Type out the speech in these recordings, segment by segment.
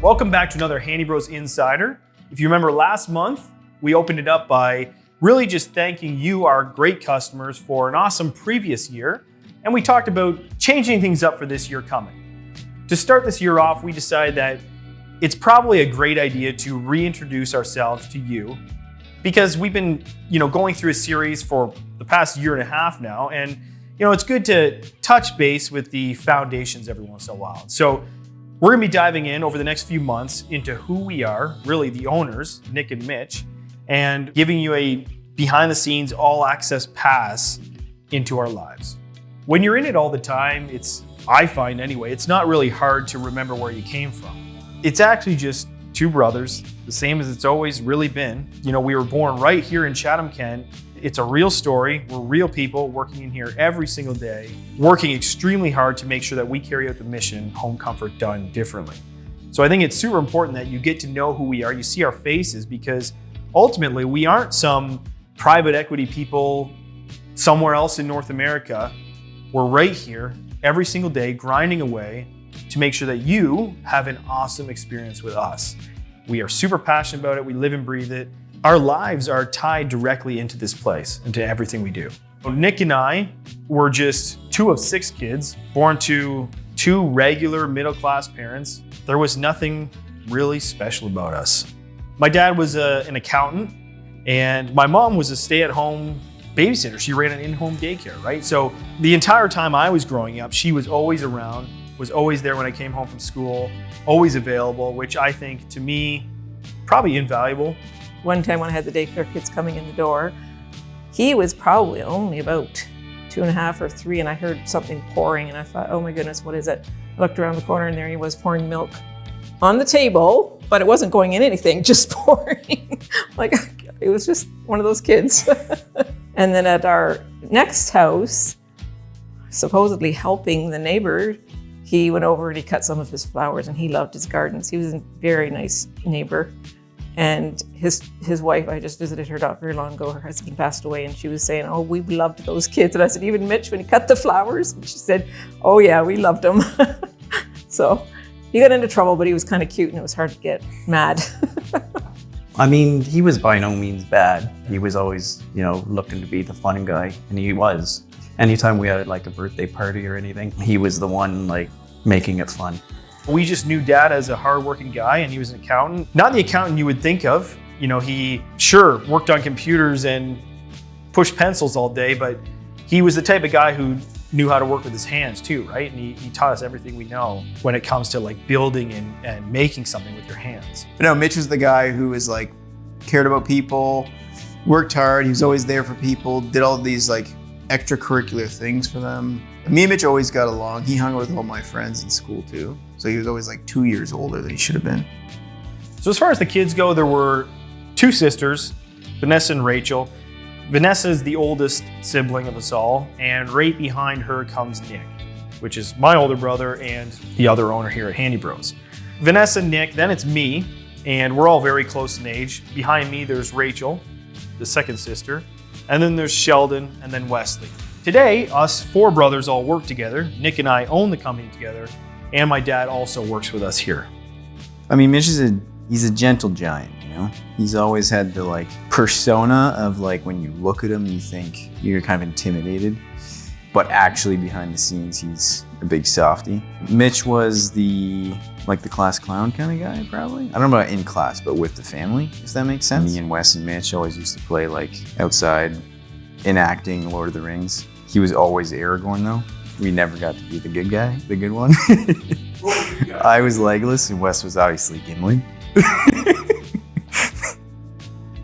Welcome back to another Handy Bros Insider. If you remember last month, we opened it up by really just thanking you, our great customers, for an awesome previous year. And we talked about changing things up for this year coming. To start this year off, we decided that it's probably a great idea to reintroduce ourselves to you because we've been, going through a series for the past year and a half now. And, it's good to touch base with the foundations every once in a while. So we're gonna be diving in over the next few months into who we are, really the owners, Nick and Mitch, and giving you a behind the scenes all access pass into our lives. When you're in it all the time, I find anyway, it's not really hard to remember where you came from. It's actually just two brothers, the same as it's always really been. We were born right here in Chatham-Kent. It's a real story. We're real people working in here every single day, working extremely hard to make sure that we carry out the mission, home comfort done differently. So I think it's super important that you get to know who we are. You see our faces because ultimately we aren't some private equity people somewhere else in North America. We're right here every single day, grinding away to make sure that you have an awesome experience with us. We are super passionate about it. We live and breathe it. Our lives are tied directly into this place, into everything we do. Nick and I were just two of 6 kids, born to 2 regular middle-class parents. There was nothing really special about us. My dad was an accountant, and my mom was a stay-at-home babysitter. She ran an in-home daycare, right? So the entire time I was growing up, she was always around, was always there when I came home from school, always available, which I think, to me, probably invaluable. One time when I had the daycare kids coming in the door, he was probably only about 2.5 or 3, and I heard something pouring, and I thought, oh my goodness, what is it? I looked around the corner, and there he was pouring milk on the table, but it wasn't going in anything, just pouring. It was just one of those kids. And then at our next house, supposedly helping the neighbor, he went over and he cut some of his flowers, and he loved his gardens. He was a very nice neighbor. And his wife, I just visited her not very long ago. Her husband passed away, and she was saying, oh, we loved those kids. And I said, even Mitch, when he cut the flowers? And she said, oh yeah, we loved them. So he got into trouble, but he was kind of cute, and it was hard to get mad. I mean, he was by no means bad. He was always, looking to be the fun guy, and he was. Anytime we had a birthday party or anything, he was the one making it fun. We just knew Dad as a hardworking guy, and he was an accountant. Not the accountant you would think of. He sure worked on computers and pushed pencils all day, but he was the type of guy who knew how to work with his hands too, right? And he taught us everything we know when it comes to building and making something with your hands. But no, Mitch was the guy who was cared about people, worked hard. He was always there for people, did all these extracurricular things for them. Me and Mitch always got along. He hung out with all my friends in school too. So he was always 2 years older than he should have been. So as far as the kids go, there were 2 sisters, Vanessa and Rachel. Vanessa is the oldest sibling of us all, and right behind her comes Nick, which is my older brother and the other owner here at Handy Bros. Vanessa, Nick, then it's me, and we're all very close in age. Behind me, there's Rachel, the second sister, and then there's Sheldon, and then Wesley. Today, us 4 brothers all work together. Nick and I own the company together, and my dad also works with us here. I mean, Mitch he's a gentle giant, He's always had the persona of when you look at him, you think you're kind of intimidated, but actually behind the scenes, he's a big softie. Mitch was the class clown kind of guy, probably. I don't know about in class, but with the family, if that makes sense. Me and Wes and Mitch always used to play outside enacting Lord of the Rings. He was always Aragorn though. We never got to be the good guy, the good one. I was Legolas and Wes was obviously Gimli.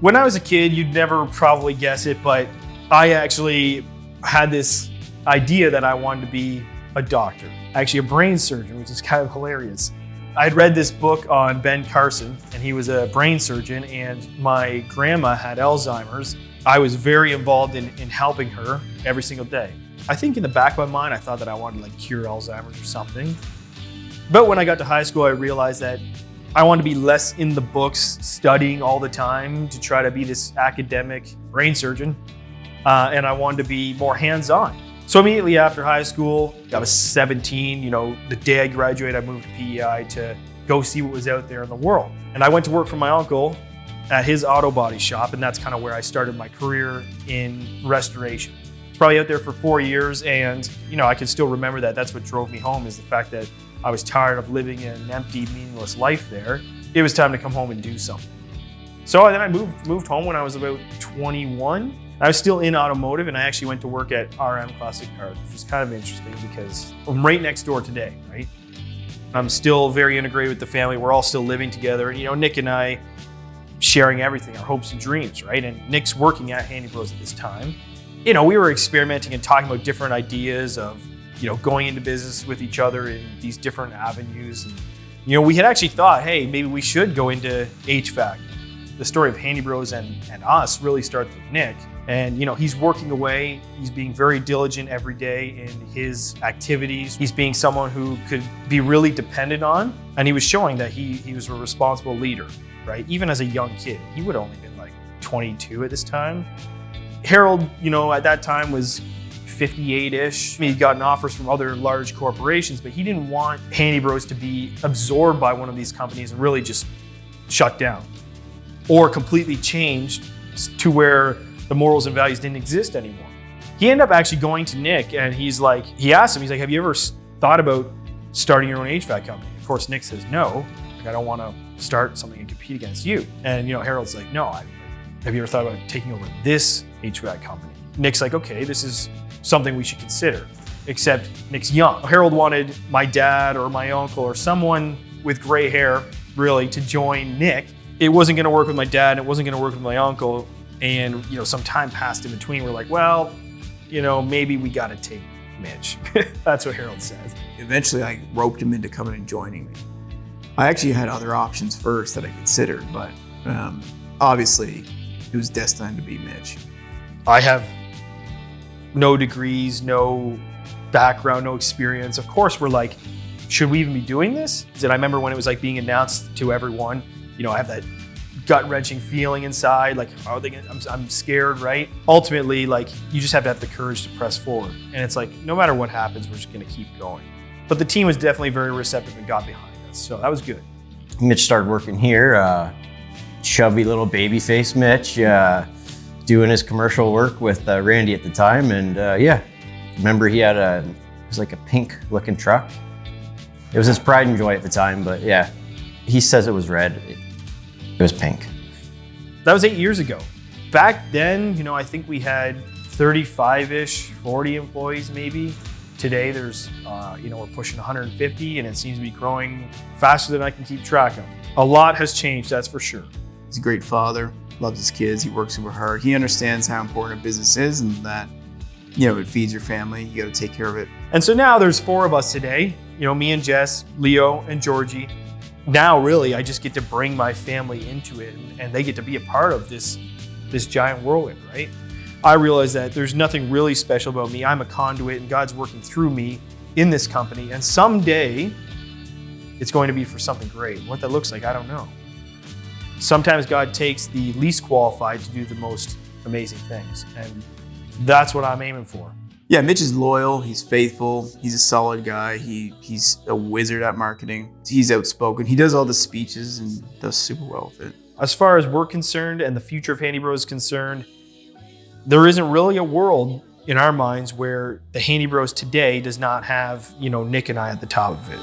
When I was a kid, you'd never probably guess it, but I actually had this idea that I wanted to be a doctor, actually a brain surgeon, which is kind of hilarious. I'd read this book on Ben Carson, and he was a brain surgeon, and my grandma had Alzheimer's. I was very involved in helping her every single day. I think in the back of my mind, I thought that I wanted to cure Alzheimer's or something. But when I got to high school, I realized that I wanted to be less in the books, studying all the time to try to be this academic brain surgeon. And I wanted to be more hands-on. So immediately after high school, I was 17, the day I graduated, I moved to PEI to go see what was out there in the world. And I went to work for my uncle at his auto body shop, and that's kind of where I started my career in restoration. It's probably out there for 4 years, and I can still remember that. That's what drove me home, is the fact that I was tired of living an empty, meaningless life there. It was time to come home and do something. So then I moved home when I was about 21. I was still in automotive, and I actually went to work at RM Classic Cars, which is kind of interesting because I'm right next door today, right? I'm still very integrated with the family. We're all still living together. And Nick and I sharing everything, our hopes and dreams, right? And Nick's working at Handy Bros at this time. We were experimenting and talking about different ideas of, going into business with each other in these different avenues. And, we had actually thought, hey, maybe we should go into HVAC. The story of Handy Bros and us really starts with Nick. And, he's working away. He's being very diligent every day in his activities. He's being someone who could be really depended on. And he was showing that he was a responsible leader, right? Even as a young kid, he would have only been like 22 at this time. Harold, at that time was 58-ish. He'd gotten offers from other large corporations, but he didn't want Handy Bros to be absorbed by one of these companies and really just shut down or completely changed to where the morals and values didn't exist anymore. He ended up actually going to Nick, and he asked him, he's like, have you ever thought about starting your own HVAC company? Of course, Nick says, no, I don't want to start something and compete against you. And Harold's like, no, have you ever thought about taking over this HVAC company? Nick's like, okay, this is something we should consider, except Nick's young. Harold wanted my dad or my uncle or someone with gray hair really to join Nick. It wasn't going to work with my dad, and it wasn't going to work with my uncle. And, some time passed in between. We're like, well, maybe we got to take Mitch. That's what Harold says. Eventually, I roped him into coming and joining me. I actually had other options first that I considered, but obviously, it was destined to be Mitch. I have no degrees, no background, no experience. Of course, we're like, should we even be doing this? And I remember when it was like being announced to everyone, I have that gut-wrenching feeling inside, like, how are they gonna, I'm scared, right? Ultimately, like, you just have to have the courage to press forward. And it's like, no matter what happens, we're just gonna keep going. But the team was definitely very receptive and got behind us, so that was good. Mitch started working here, chubby little baby face Mitch, doing his commercial work with Randy at the time. And remember he had it was like a pink looking truck. It was his pride and joy at the time, but yeah, he says it was red. It was pink. That was 8 years ago. Back then, I think we had 35-ish, 40 employees maybe. Today there's, we're pushing 150, and it seems to be growing faster than I can keep track of. A lot has changed, that's for sure. He's a great father, loves his kids, he works super hard. He understands how important a business is and that, it feeds your family, you gotta take care of it. And so now there's 4 of us today, me and Jess, Leo, and Georgie. Now, really, I just get to bring my family into it, and they get to be a part of this giant whirlwind, right? I realize that there's nothing really special about me. I'm a conduit, and God's working through me in this company. And someday, it's going to be for something great. What that looks like, I don't know. Sometimes God takes the least qualified to do the most amazing things, and that's what I'm aiming for. Yeah, Mitch is loyal, he's faithful, he's a solid guy, he's a wizard at marketing, he's outspoken, he does all the speeches and does super well with it. As far as we're concerned and the future of Handy Bros is concerned, there isn't really a world in our minds where the Handy Bros today does not have, Nick and I at the top of it.